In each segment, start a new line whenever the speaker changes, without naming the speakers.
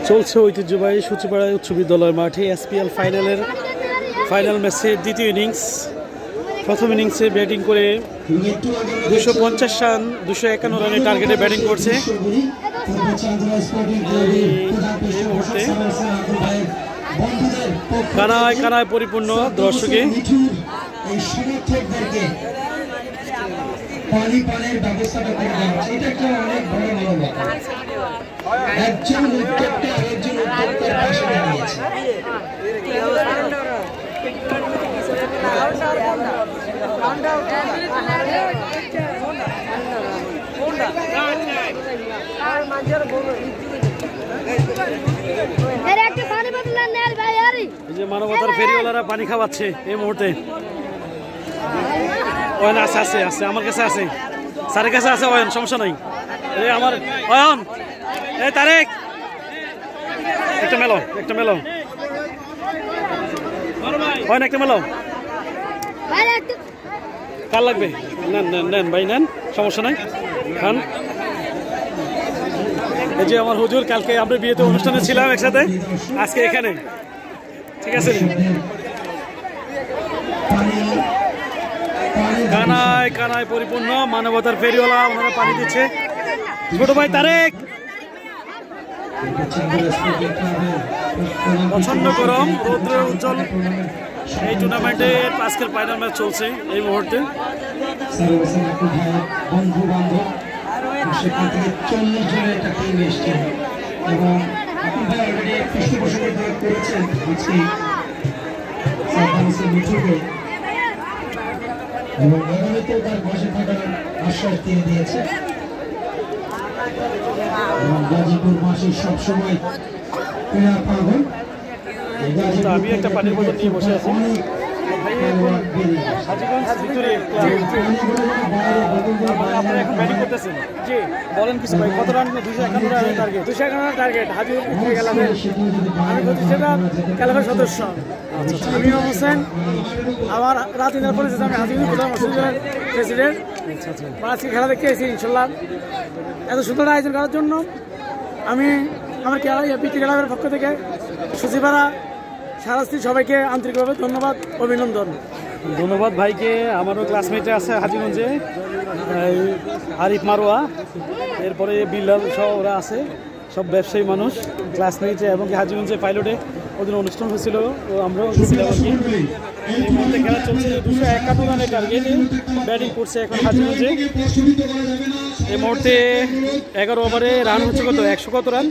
চলছে ঐতিহ্যবাহী সূচিপাড়া উচ্চ বিদ্যালয় মাঠে এসপিএল ফাইনাল ম্যাচের দ্বিতীয় ইনিংস। প্রথম ইনিংসে ব্যাটিং করে 250 রান 251 রানের টার্গেটে ব্যাটিং করছে। কানায় কানায় পরিপূর্ণ দর্শকে।
পানির ব্যবস্থাটা করে দেওয়া হচ্ছে, এটা একটা অনেক বড় মানবতা। একজন উদ্যোক্তা আরেকজন উদ্যোক্তার পাশে দাঁড়িয়েছে।
এই যে মানবতার ফেরিওয়ালারা পানি খাওয়াচ্ছে এই মুহূর্তে। অয়ন আছে আছে আছে আমার কাছে আছে, স্যারের কাছে আছে অয়ন, সমস্যা নাই। এই আমার অয়ন, এই তারেক একটা মেলো অয়ন একটা মেলো। কার লাগবে? নেন নেন নেন ভাই নেন, সমস্যা নাই, খান। এই যে আমার হুজুর, কালকে আমরা বিয়েতে অনুষ্ঠানে ছিলাম একসাথে, আজকে এখানে, ঠিক আছে। কানায় কানায় পরিপূর্ণ মানবতার ফেরিওয়ালা, ওনারা পানি দিচ্ছে। ছোট ভাই তারেক, প্রচন্ড গরম, রৌদ্র উজ্জ্বল এই টুর্নামেন্টে আজকের ফাইনাল ম্যাচ চলছে এই মুহূর্তে।
বন্ধু বান্ধব সেখান থেকে 40 জনের একটা টিম এসছে এবং আপনি ভাই অলরেডি পৃষ্ঠপোষকতা করেছেন হচ্ছে মিঠুকে, এবং আগামীতেও তার পাশে থাকার আশ্বাস দিয়ে দিয়েছে। এবং গাজীপুর মাসে সবসময় ক্রীড়া পাগল।
আমি একটা পানির বোতল নিয়ে বসে আছি। আপনারা এখন ব্যাটিং করতেছেন, জি বলেন কিছু ভাই, কত রান? 251 রানের টার্গেট। 251 টার্গেট হাজির ক্লাবের। আমি প্রতিষ্ঠাতা ক্লাবের সদস্য আমির হোসেন। আমার রাত ইনার পরে আমি হাজির প্রধান মসজিদের প্রেসিডেন্ট। আজকে খেলা দেখতে এসেছি ইনশাল্লাহ। এত সুন্দর আয়োজন করার জন্য আমি আমার পিটি ক্লাবের পক্ষ থেকে সচিবারা সারাস্তি সবাইকে আন্তরিকভাবে ধন্যবাদ, অভিনন্দন। ধন্যবাদ ভাইকে। আমারও ক্লাসমেটে আছে হাজিগঞ্জে, আরিফ মারোয়া, এরপরে বিল্লাল সহ ওরা আছে, সব ব্যবসায়ী মানুষ ক্লাসমেটে। এবং হাজিগঞ্জে পাইলটে ওদের অনুষ্ঠান হয়েছিল, আমরাও গেছিলাম আর কি। এই মুহূর্তে খেলা চলছে 251 রানের টার্গেটে ব্যাটিং করছে এখন হাজিগঞ্জে। এই মুহূর্তে 11 ওভারে রান হচ্ছে কত? 100 কত রান?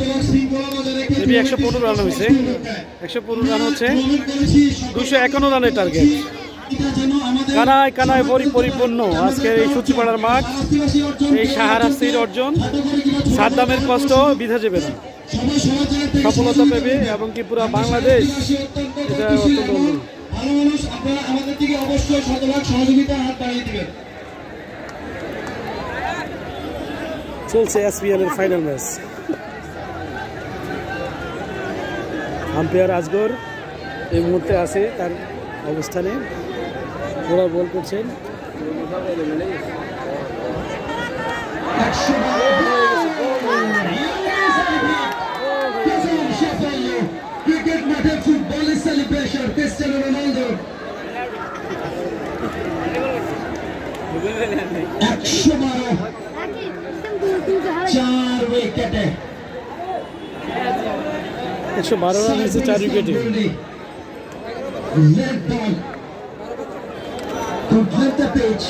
মেবি 115 রান হয়েছে। 115 রান হচ্ছে, 251 রানের টার্গেট। কানায় কানায় পরিপূর্ণ আজকের এই সূচিপাড়ার মাঠ। এই শাহরাস্তির অর্জন, সাদ্দামের কষ্ট বৃথা যাবে না, সফলতা পেবে এবং কি পুরা বাংলাদেশ এটা অত্যন্ত চলছে এসপিএল এর ফাইনাল ম্যাচ। আম্পায়ার আজগর এই মুহূর্তে আছে তার অবস্থানে, ওরা বল করছেন।
চার উইকেটে
112 রান হয়েছে 4 উইকেটে।
Let ball. Complete the pitch.